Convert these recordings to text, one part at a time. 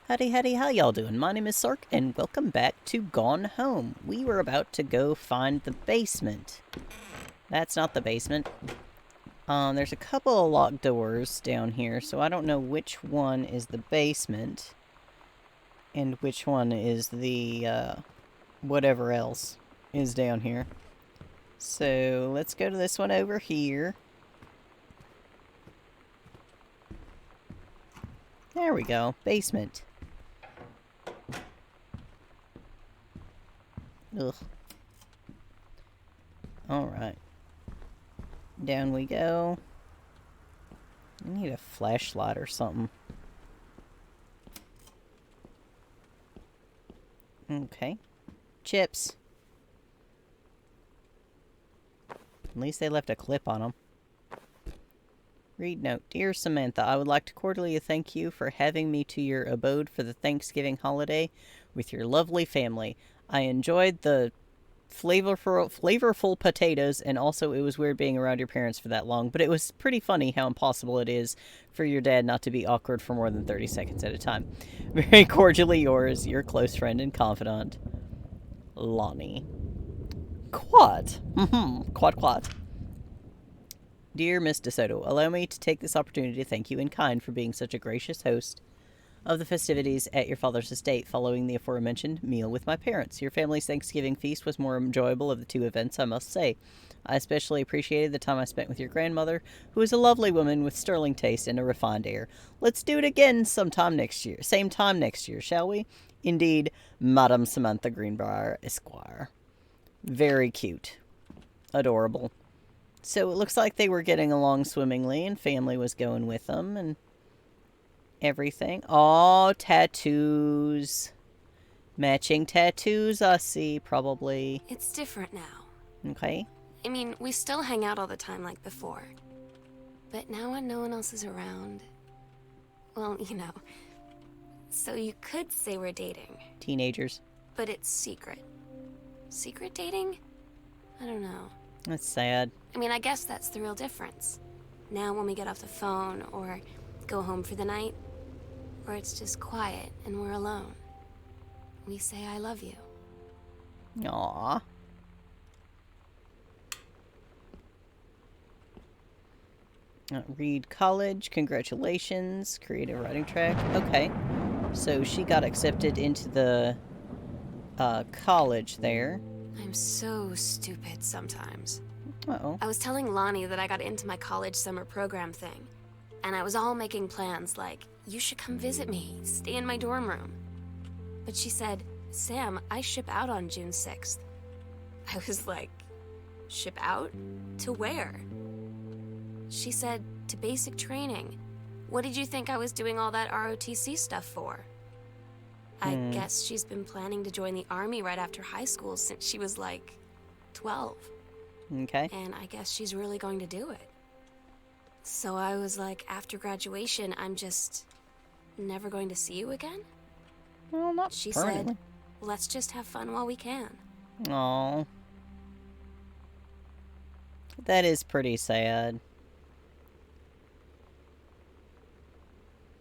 Howdy, howdy, how y'all doing? My name is Sark, and welcome back to Gone Home. We were about to go find the basement. That's not the basement. There's a couple of locked doors down here, so I don't know which one is the basement and which one is the, whatever else is down here. So, let's go to this one over here. There we go. Basement. Ugh. Alright. Down we go. I need a flashlight or something. Okay. Chips. At least they left a clip on them. Read note. Dear Samantha, I would like to cordially thank you for having me to your abode for the Thanksgiving holiday with your lovely family. I enjoyed the flavorful potatoes, and also it was weird being around your parents for that long, but it was pretty funny how impossible it is for your dad not to be awkward for more than 30 seconds at a time. Very cordially yours, your close friend and confidant, Lonnie. Quad. Quad. Dear Miss DeSoto, allow me to take this opportunity to thank you in kind for being such a gracious host of the festivities at your father's estate following the aforementioned meal with my parents. Your family's Thanksgiving feast was more enjoyable of the two events, I must say. I especially appreciated the time I spent with your grandmother, who is a lovely woman with sterling taste and a refined air. Let's do it again sometime next year. Same time next year, shall we? Indeed, Madam Samantha Greenbrier, Esquire. Very cute. Adorable. So it looks like they were getting along swimmingly, and family was going with them, and everything. Oh, tattoos. Matching tattoos, I see, probably. It's different now. Okay. I mean, we still hang out all the time like before. But now when no one else is around... Well, you know. So you could say we're dating. Teenagers. But it's secret. Secret dating? I don't know. That's sad. I mean, I guess that's the real difference. Now when we get off the phone, or go home for the night, or it's just quiet and we're alone, we say I love you. Aww. Reed College, congratulations. Creative writing track. Okay. So she got accepted into the college there. I'm so stupid sometimes. Uh-oh. I was telling Lonnie that I got into my college summer program thing, and I was all making plans like, you should come visit me, stay in my dorm room. But she said, Sam, I ship out on June 6th. I was like, ship out? To where? She said, to basic training. What did you think I was doing all that ROTC stuff for? I guess she's been planning to join the army right after high school since she was like 12. Okay. And I guess she's really going to do it. So I was like, after graduation, I'm just never going to see you again? Well, not She permanently. said, let's just have fun while we can. Aww. That is pretty sad.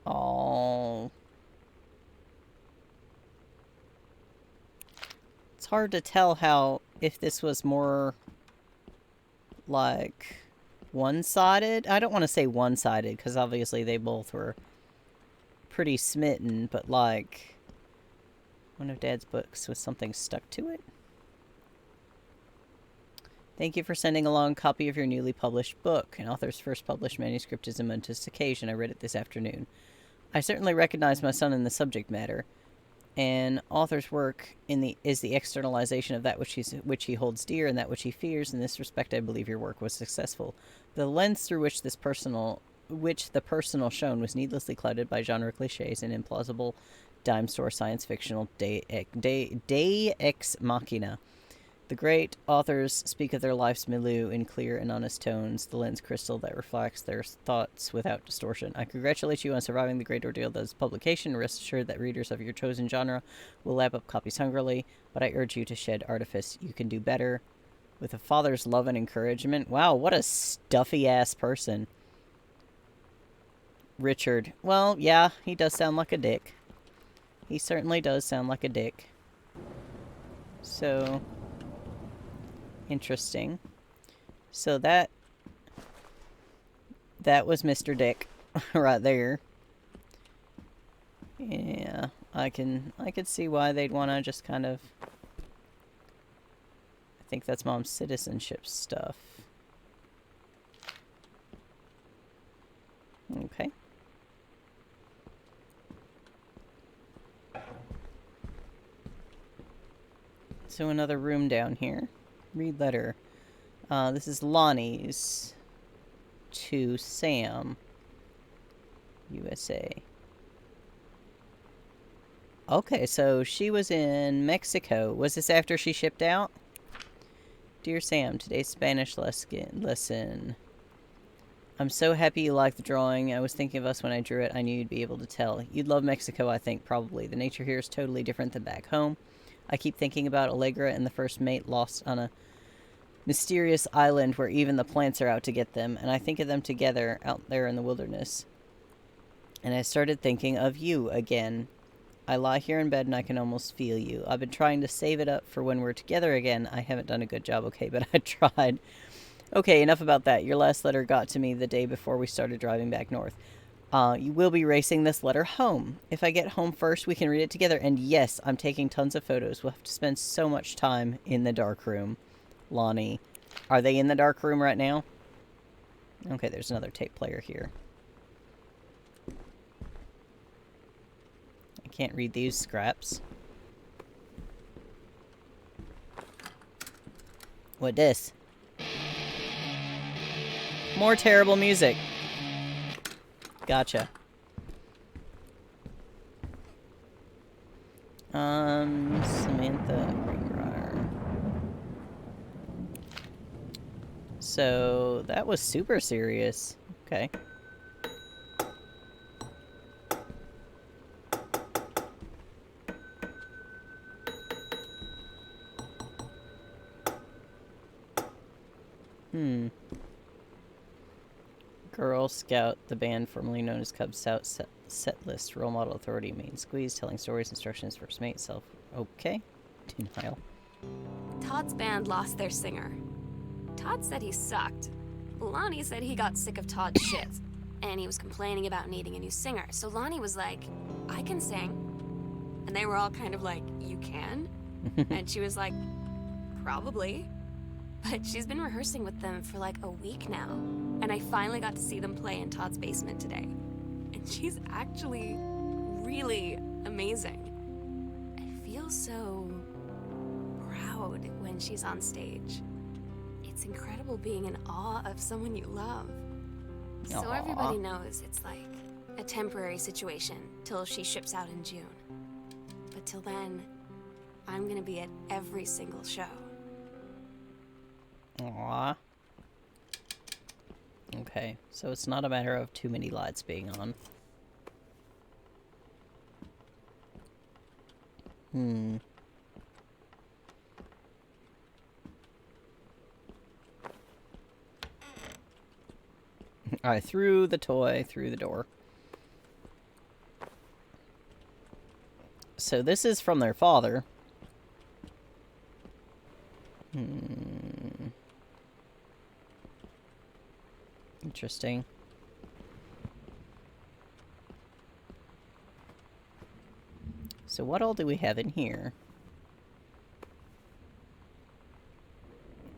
Aww. It's hard to tell how, if this was more, like, one-sided. I don't want to say one-sided, because obviously they both were pretty smitten, but, like, one of Dad's books with something stuck to it. Thank you for sending along a copy of your newly published book. An author's first published manuscript is a momentous occasion. I read it this afternoon. I certainly recognize my son in the subject matter. An author's work is the externalization of that which he holds dear and that which he fears. In this respect, I believe your work was successful. The lens through which the personal shone was needlessly clouded by genre cliches and implausible dime store science fictional day ex machina. The great authors speak of their life's milieu in clear and honest tones, the lens crystal that reflects their thoughts without distortion. I congratulate you on surviving the great ordeal that is publication. Rest assured that readers of your chosen genre will lap up copies hungrily, but I urge you to shed artifice. You can do better. With a father's love and encouragement. Wow, what a stuffy-ass person. Richard. Well, yeah, he does sound like a dick. He certainly does sound like a dick. So, interesting. So that was Mr. Dick right there. Yeah, I could see why they'd want to just kind of. I think that's Mom's citizenship stuff. Okay. So another room down here. Read letter. This is Lonnie's to Sam, USA. Okay, so she was in Mexico. Was this after she shipped out? Dear Sam, today's Spanish lesson. I'm so happy you liked the drawing. I was thinking of us when I drew it. I knew you'd be able to tell. You'd love Mexico, I think, probably. The nature here is totally different than back home. I keep thinking about Allegra and the first mate lost on a mysterious island where even the plants are out to get them, and I think of them together out there in the wilderness. And I started thinking of you again. I lie here in bed and I can almost feel you. I've been trying to save it up for when we're together again. I haven't done a good job, okay, but I tried. Okay, enough about that. Your last letter got to me the day before we started driving back north. You will be racing this letter home. If I get home first, we can read it together. And yes, I'm taking tons of photos. We'll have to spend so much time in the dark room. Lonnie. Are they in the dark room right now? Okay, there's another tape player here. I can't read these scraps. What this? More terrible music. Gotcha. Samantha Greenbrier. So, that was super serious. Okay. Girl Scout, the band formerly known as Cub Scout set list, role model authority, main squeeze, telling stories, instructions, first mate, self. Okay. Denial. Todd's band lost their singer. Todd said he sucked. Lonnie said he got sick of Todd's shit, and he was complaining about needing a new singer. So Lonnie was like, I can sing. And they were all kind of like, you can? And she was like, probably. But she's been rehearsing with them for like a week now. And I finally got to see them play in Todd's basement today. And she's actually really amazing. I feel so proud when she's on stage. It's incredible being in awe of someone you love. So Aww. everybody knows it's like a temporary situation till she ships out in June. But till then, I'm gonna be at every single show. Aww. Okay, so it's not a matter of too many lights being on. I threw the toy through the door. So this is from their father. Interesting. So what all do we have in here?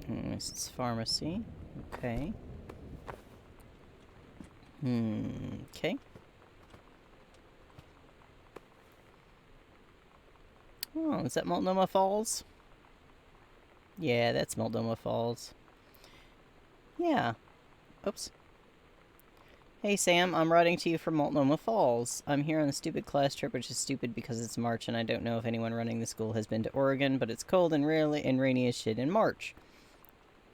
This is pharmacy. Okay. Okay. Oh, is that Multnomah Falls? Yeah, that's Multnomah Falls. Yeah. Oops. Hey Sam, I'm writing to you from Multnomah Falls. I'm here on a stupid class trip, which is stupid because it's March and I don't know if anyone running the school has been to Oregon, but it's cold and rainy as shit in March.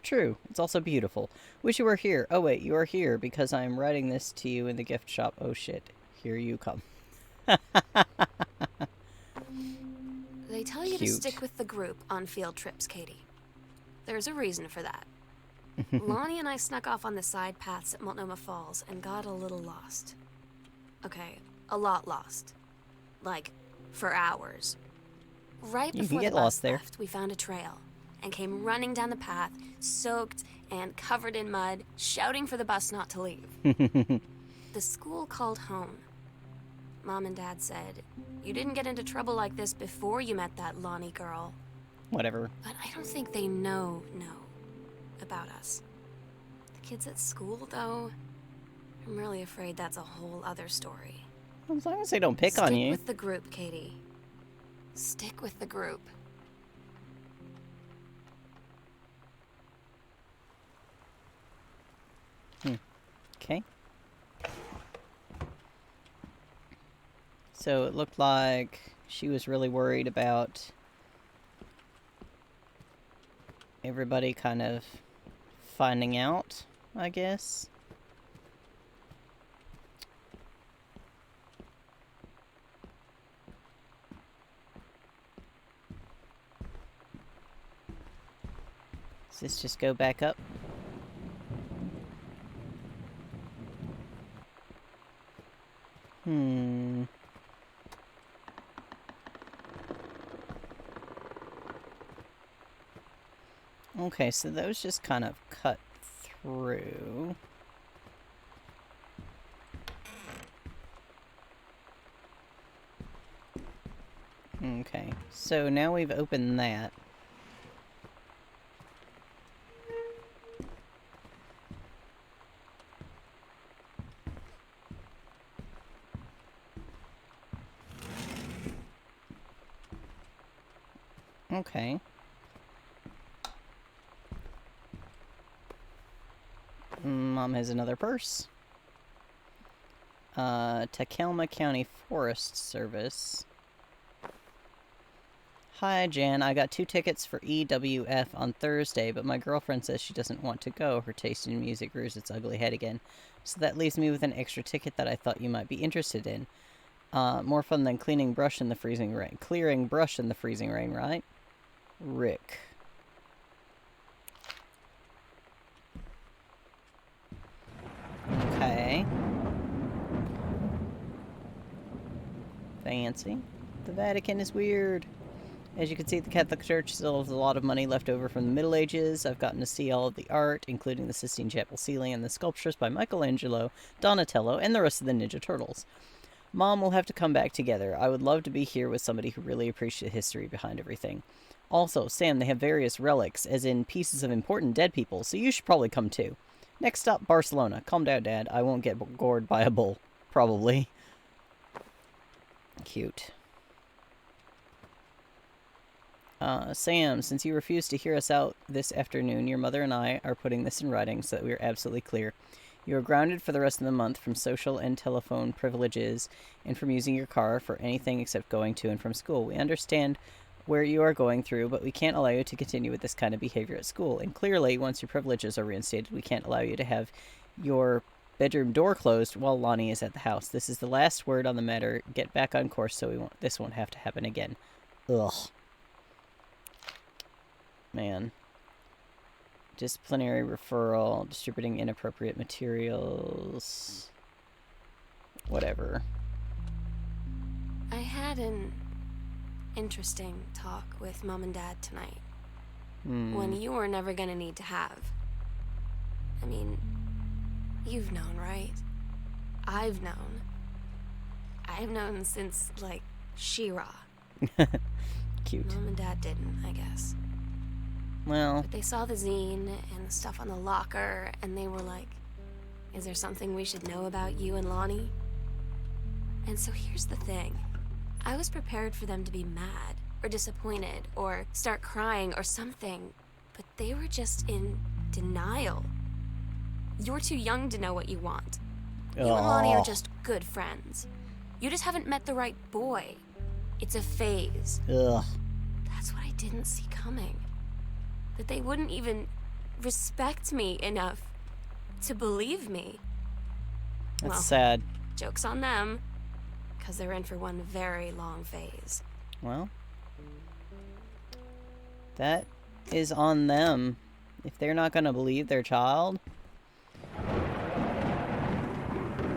True. It's also beautiful. Wish you were here. Oh wait, you are here because I am writing this to you in the gift shop. Oh shit. Here you come. They tell you to Cute. stick with the group on field trips, Katie. There's a reason for that. Lonnie and I snuck off on the side paths at Multnomah Falls and got a little lost. Okay, a lot lost. Like, for hours. Right You can before the get bus lost there. left, we found a trail and came running down the path, soaked and covered in mud, shouting for the bus not to leave. The school called home. Mom and Dad said, "You didn't get into trouble like this before you met that Lonnie girl." Whatever. But I don't think they know about us. The kids at school, though, I'm really afraid that's a whole other story. As long as they don't pick on you. Stick with the group, Katie. Stick with the group. Okay. So it looked like she was really worried about everybody kind of finding out, I guess. Does this just go back up? Okay, so those just kind of cut through. Okay, so now we've opened that. Okay. Mom has another purse. Takelma County Forest Service. Hi, Jan. I got 2 tickets for EWF on Thursday, but my girlfriend says she doesn't want to go. Her taste in music rears its ugly head again. So that leaves me with an extra ticket that I thought you might be interested in. More fun than clearing brush in the freezing rain. Clearing brush in the freezing rain, right? Rick. Okay. Fancy. The Vatican is weird. As you can see, the Catholic Church still has a lot of money left over from the Middle Ages. I've gotten to see all of the art, including the Sistine Chapel ceiling and the sculptures by Michelangelo, Donatello, and the rest of the Ninja Turtles. Mom will have to come back together. I would love to be here with somebody who really appreciates the history behind everything. Also, Sam, they have various relics, as in pieces of important dead people, so you should probably come too. Next stop, Barcelona. Calm down, Dad. I won't get gored by a bull. Probably. Cute. Sam, since you refused to hear us out this afternoon, your mother and I are putting this in writing so that we are absolutely clear. You are grounded for the rest of the month from social and telephone privileges and from using your car for anything except going to and from school. We understand where you are going through, but we can't allow you to continue with this kind of behavior at school. And clearly, once your privileges are reinstated, we can't allow you to have your bedroom door closed while Lonnie is at the house. This is the last word on the matter. Get back on course so this won't have to happen again. Ugh. Man. Disciplinary referral, distributing inappropriate materials. Whatever. I had an interesting talk with Mom and Dad tonight. One you were never gonna need to have. I mean, you've known, right? I've known. I've known since, like, She-Ra. Cute. Mom and Dad didn't, I guess. Well, But they saw the zine and the stuff on the locker, and they were like, is there something we should know about you and Lonnie? And so here's the thing. I was prepared for them to be mad, or disappointed, or start crying, or something. But they were just in denial. You're too young to know what you want. You and Lonnie are just good friends. You just haven't met the right boy. It's a phase. ugh. That's what I didn't see coming. That they wouldn't even respect me enough to believe me. That's Well, sad. joke's on them, because they're in for one very long phase. Well, that is on them. If they're not going to believe their child,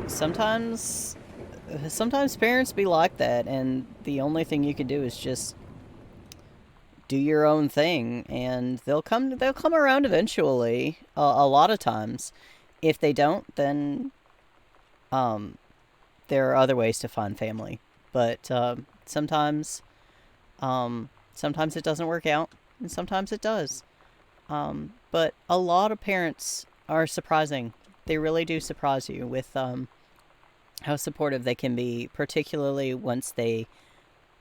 sometimes sometimes parents be like that, and the only thing you can do is just do your own thing, and they'll come around eventually. A lot of times, if they don't, then um, there are other ways to find family. But sometimes it doesn't work out, and sometimes it does. But a lot of parents are surprising. They really do surprise you with how supportive they can be, particularly once they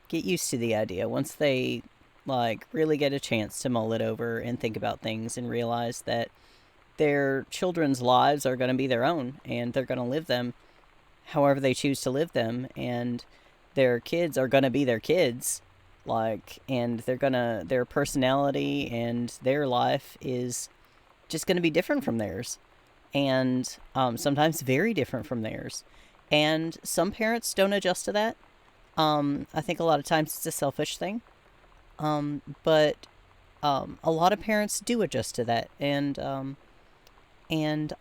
get used to the idea, once they like really get a chance to mull it over and think about things and realize that their children's lives are going to be their own and they're going to live them however they choose to live them, and their kids are going to be their kids, like, and their personality and their life is just going to be different from theirs, and sometimes very different from theirs, and some parents don't adjust to that. I think a lot of times it's a selfish thing, but a lot of parents do adjust to that, and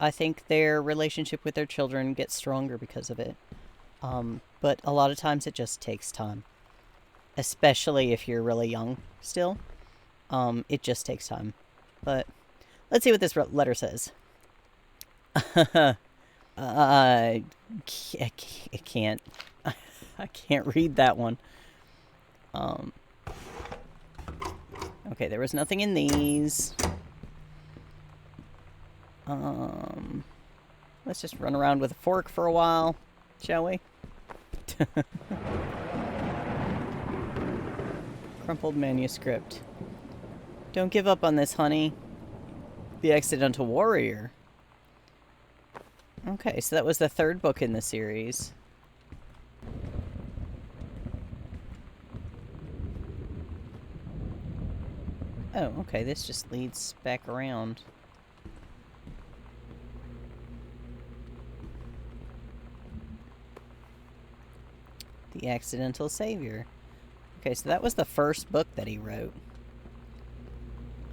I think their relationship with their children gets stronger because of it. But a lot of times it just takes time, especially if you're really young still. It just takes time. But let's see what this letter says. I can't. I can't read that one. Okay, there was nothing in these. Let's just run around with a fork for a while, shall we? Crumpled manuscript. Don't give up on this, honey. The Accidental Warrior. Okay, so that was the third book in the series. Oh, okay, this just leads back around. The Accidental Savior. Okay, so that was the first book that he wrote.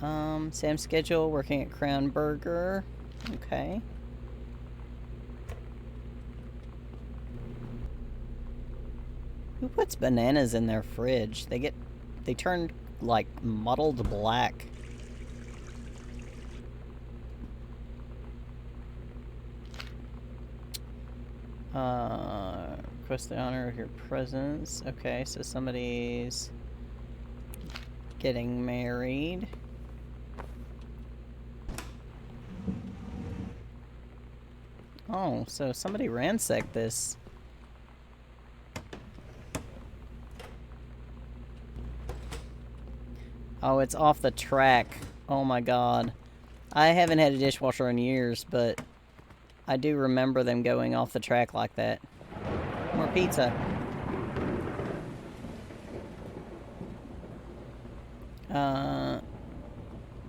Sam's schedule, working at Crown Burger. Okay. Who puts bananas in their fridge? They turn, like, mottled black. Request the honor of your presence. Okay, so somebody's getting married. Oh, so somebody ransacked this. Oh, it's off the track. Oh my god. I haven't had a dishwasher in years, but I do remember them going off the track like that. More pizza.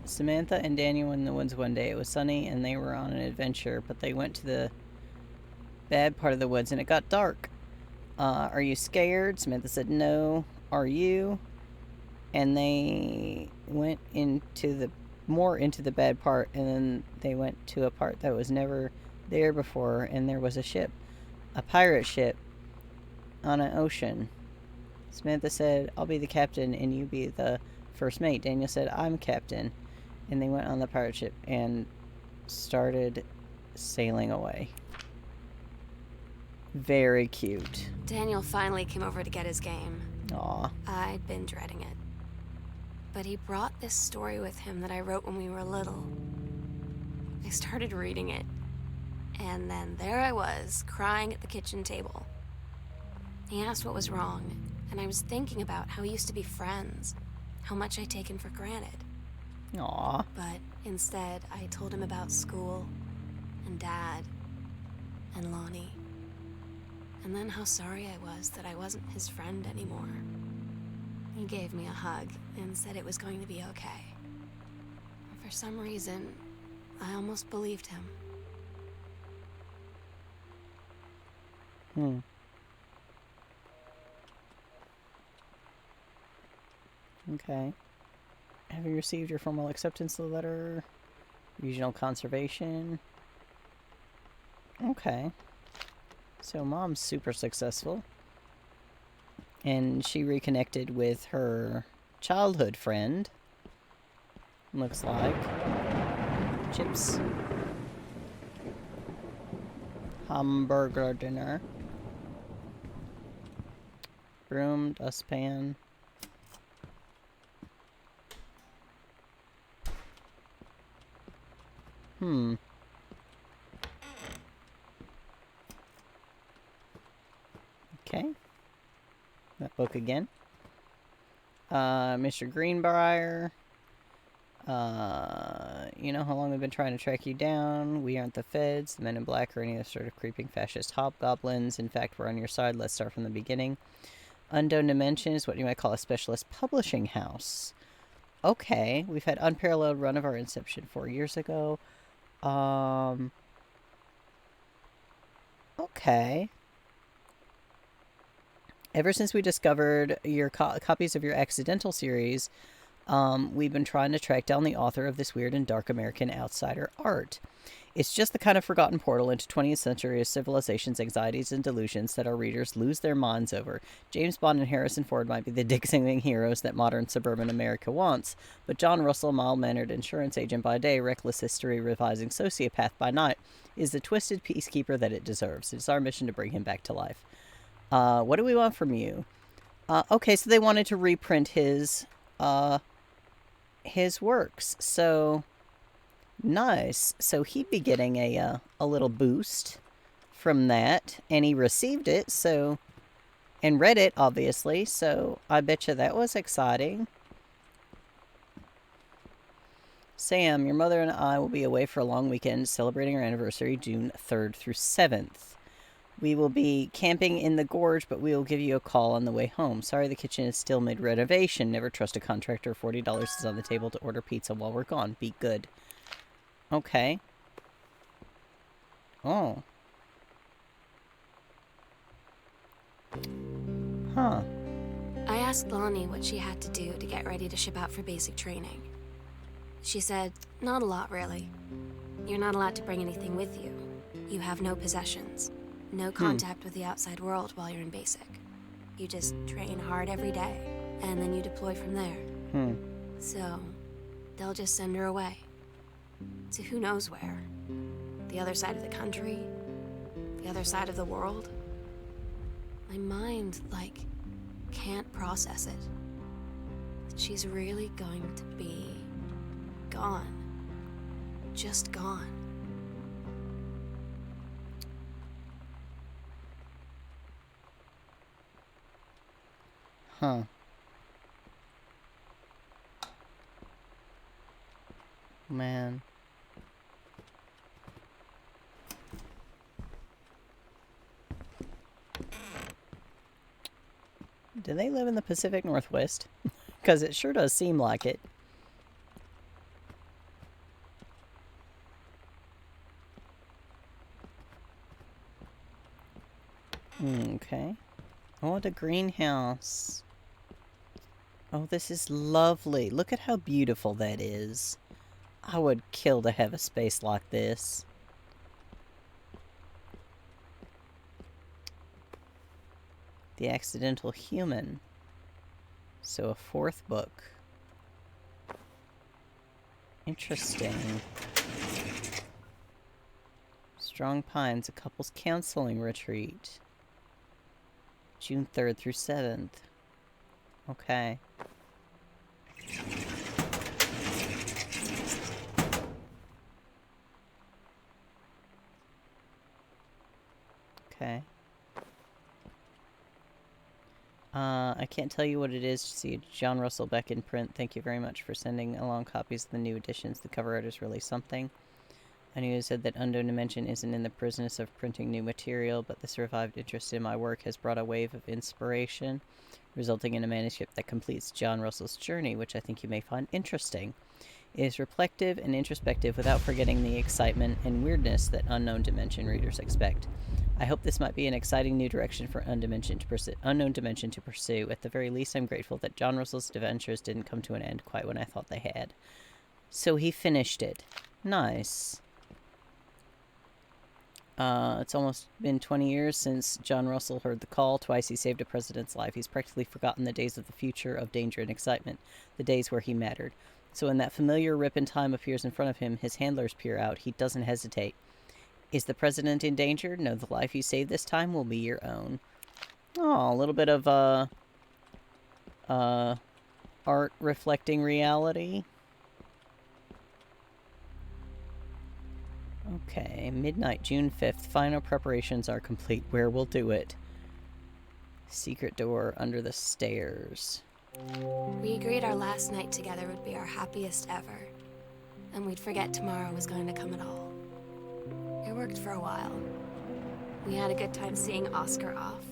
Samantha and Daniel were in the woods one day. It was sunny and they were on an adventure, but they went to the bad part of the woods and it got dark. Are you scared? Samantha said no. Are you? And they went into the bad part, and then they went to a part that was never there before, and there was a ship. A pirate ship on an ocean. Samantha said, I'll be the captain and you be the first mate. Daniel said, I'm captain. And they went on the pirate ship and started sailing away. Very cute. Daniel finally came over to get his game. Aw. I'd been dreading it. But he brought this story with him that I wrote when we were little. I started reading it, and then there I was, crying at the kitchen table. He asked what was wrong, and I was thinking about how we used to be friends, how much I'd taken for granted. Aw. But instead, I told him about school, and Dad, and Lonnie, and then how sorry I was that I wasn't his friend anymore. He gave me a hug and said it was going to be okay. For some reason, I almost believed him. Okay. Have you received your formal acceptance letter? Regional conservation. Okay. So Mom's super successful. And she reconnected with her childhood friend. Looks like. Chips. Hamburger dinner. Broom, dustpan. Okay. That book again. Mr. Greenbrier. You know how long we've been trying to track you down? We aren't the feds, the men in black, or any other sort of creeping fascist hobgoblins. In fact, we're on your side. Let's start from the beginning. Unknown Dimension is what you might call a specialist publishing house. Okay, we've had unparalleled run of our inception 4 years ago. Okay. Ever since we discovered your copies of your Accidental series, we've been trying to track down the author of this weird and dark American outsider art. It's just the kind of forgotten portal into 20th century civilization's anxieties and delusions that our readers lose their minds over. James Bond and Harrison Ford might be the dick-singing heroes that modern suburban America wants, but John Russell, mild-mannered insurance agent by day, reckless history-revising sociopath by night, is the twisted peacekeeper that it deserves. It's our mission to bring him back to life. What do we want from you? Okay, so they wanted to reprint his works. So nice. So he'd be getting a little boost from that, and he received it. So, and read it obviously. So I bet you that was exciting. Sam, your mother and I will be away for a long weekend celebrating our anniversary, June 3rd through 7th. We will be camping in the gorge, but we will give you a call on the way home. Sorry, the kitchen is still mid-renovation. Never trust a contractor. $40 is on the table to order pizza while we're gone. Be good. Okay. Oh. Huh. I asked Lonnie what she had to do to get ready to ship out for basic training. She said, not a lot, really. You're not allowed to bring anything with you. You have no possessions. No contact with the outside world while you're in basic. You just train hard every day, and then you deploy from there. So, they'll just send her away. To who knows where. The other side of the country. The other side of the world. My mind, can't process it. That she's really going to be gone. Just gone. Huh. Man. Do they live in the Pacific Northwest? Because it sure does seem like it. Okay. Oh, what a greenhouse. Oh, this is lovely. Look at how beautiful that is. I would kill to have a space like this. The Accidental Human. So a 4th book. Interesting. Strong Pines, a couple's counseling retreat. June 3rd through 7th. Okay. Okay. I can't tell you what it is to see John Russell back in print. Thank you very much for sending along copies of the new editions. The cover art is really something. I knew you said that Unknown Dimension isn't in the business of printing new material, but this revived interest in my work has brought a wave of inspiration, resulting in a manuscript that completes John Russell's journey, which I think you may find interesting. It is reflective and introspective without forgetting the excitement and weirdness that Unknown Dimension readers expect. I hope this might be an exciting new direction for Unknown Dimension to pursue. At the very least, I'm grateful that John Russell's adventures didn't come to an end quite when I thought they had. So he finished it. Nice. It's almost been 20 years since John Russell heard the call. Twice he saved a president's life. He's practically forgotten the days of the future, of danger and excitement, the days where he mattered. So when that familiar rip in time appears in front of him, his handlers peer out. He doesn't hesitate. Is the president in danger? No, the life you save this time will be your own. Oh, a little bit of, art reflecting reality. Okay, midnight, June 5th. Final preparations are complete. Where we'll do it. Secret door under the stairs. We agreed our last night together would be our happiest ever, and we'd forget tomorrow was going to come at all. It worked for a while. We had a good time seeing Oscar off,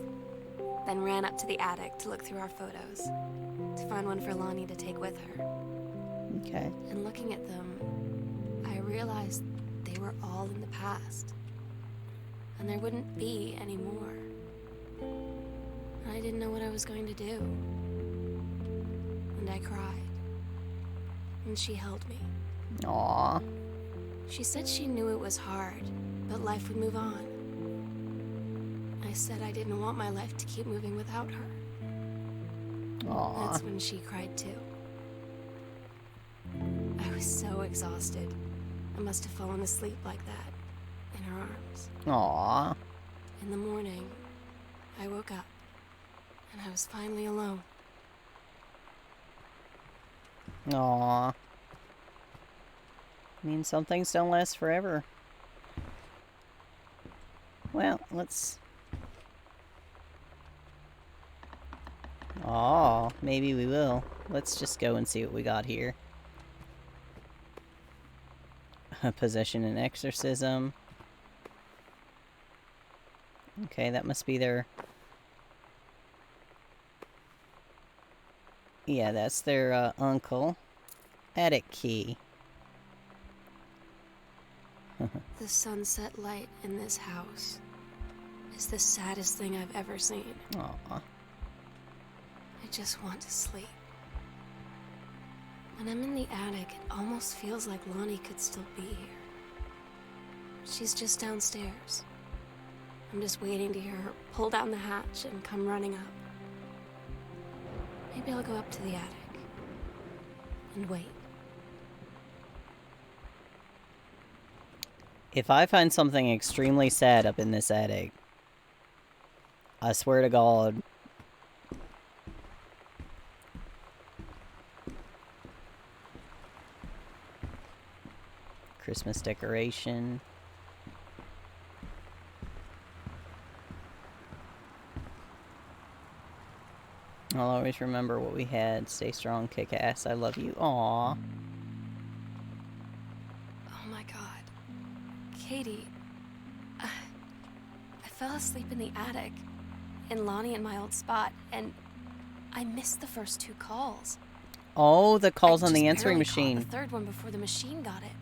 then ran up to the attic to look through our photos, to find one for Lonnie to take with her. Okay. And looking at them, I realized they were all in the past, and there wouldn't be any more. And I didn't know what I was going to do. And I cried. And she held me. Aww. She said she knew it was hard, but life would move on. I said I didn't want my life to keep moving without her. Aww. That's when she cried too. I was so exhausted. I must have fallen asleep like that, in her arms. Aww. In the morning, I woke up, and I was finally alone. Aww. Means some things don't last forever. Well, let's... Aw, maybe we will. Let's just go and see what we got here. Possession and exorcism. Okay, that must be their... Yeah, that's their, uncle. Attic key. The sunset light in this house is the saddest thing I've ever seen. Aw. I just want to sleep. When I'm in the attic, it almost feels like Lonnie could still be here. She's just downstairs. I'm just waiting to hear her pull down the hatch and come running up. Maybe I'll go up to the attic and wait. If I find something extremely sad up in this attic, I swear to God. Christmas decoration. I'll always remember what we had. Stay strong, kick ass. I love you. Aww. Oh my God. Katie, I fell asleep in the attic, in Lonnie in my old spot, and I missed the first 2 calls. Oh, the calls I on the just answering barely caught machine. the third one before the machine got it.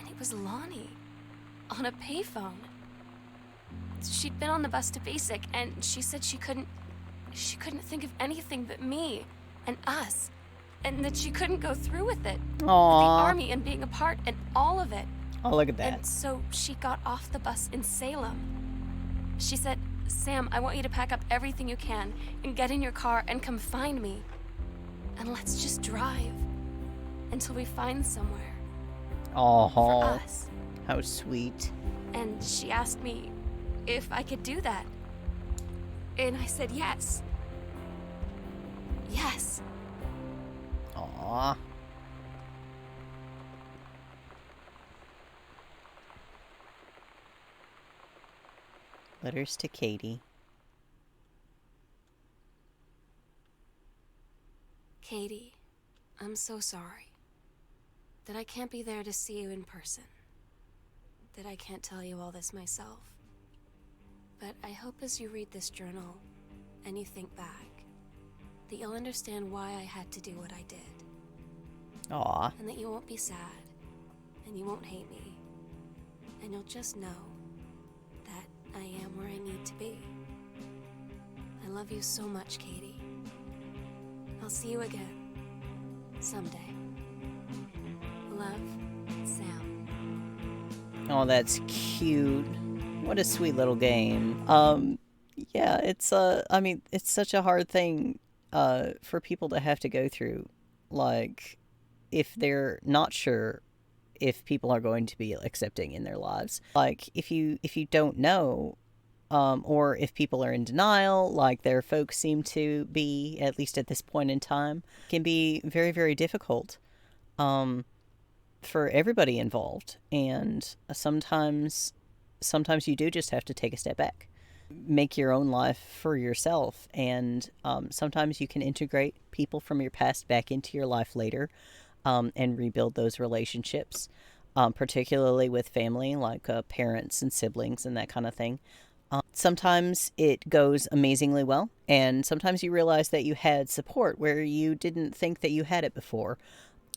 And it was Lonnie, on a payphone. She'd been on the bus to basic, and she said she couldn't think of anything but me and us, and that she couldn't go through with it. With the Aww. army and being apart and all of it. Oh, look at that. And so she got off the bus in Salem. She said, "Sam, I want you to pack up everything you can and get in your car and come find me. And let's just drive until we find somewhere Oh, for us." how sweet. And she asked me if I could do that. And I said yes. Yes. Aww. Letters to Katie. Katie, I'm so sorry that I can't be there to see you in person, that I can't tell you all this myself. But I hope as you read this journal and you think back, that you'll understand why I had to do what I did. Aw. And that you won't be sad, and you won't hate me, and you'll just know that I am where I need to be. I love you so much, Katie. I'll see you again, someday. Love, Sam. Oh, that's cute. What a sweet little game. Yeah, it's I mean, it's such a hard thing for people to have to go through. Like, if they're not sure if people are going to be accepting in their lives. Like, if you don't know, or if people are in denial, like their folks seem to be, at least at this point in time, can be very, very difficult um, for everybody involved. And sometimes you do just have to take a step back, make your own life for yourself, and sometimes you can integrate people from your past back into your life later, and rebuild those relationships, particularly with family, like parents and siblings and that kind of thing. Sometimes it goes amazingly well, and sometimes you realize that you had support where you didn't think that you had it before.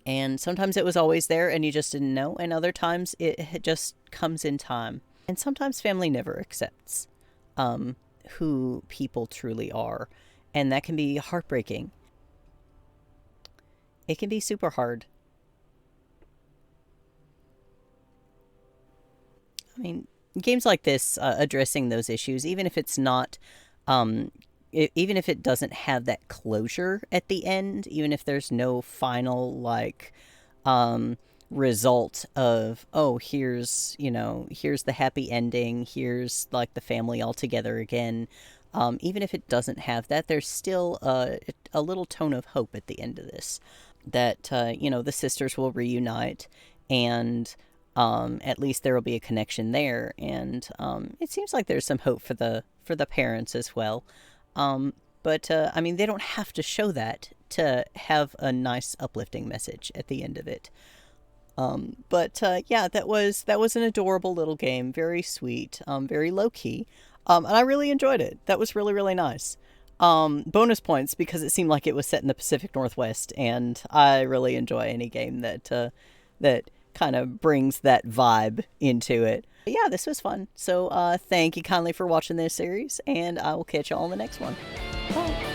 And sometimes it was always there and you just didn't know, and other times it just comes in time. And sometimes family never accepts um, who people truly are, and that can be heartbreaking. It can be super hard. I mean, games like this, addressing those issues, even if it's not, um, even if it doesn't have that closure at the end, even if there's no final, like, um, result of, oh, here's the happy ending, here's like the family all together again. Even if it doesn't have that, there's still a little tone of hope at the end of this, that the sisters will reunite, and at least there will be a connection there, and it seems like there's some hope for the parents as well. But I mean, they don't have to show that to have a nice uplifting message at the end of it. But yeah, that was an adorable little game, very sweet, very low key, and I really enjoyed it. That was really, really nice. Bonus points because it seemed like it was set in the Pacific Northwest, and I really enjoy any game that kind of brings that vibe into it. But yeah, this was fun. So thank you kindly for watching this series, and I will catch y'all on the next one. Bye.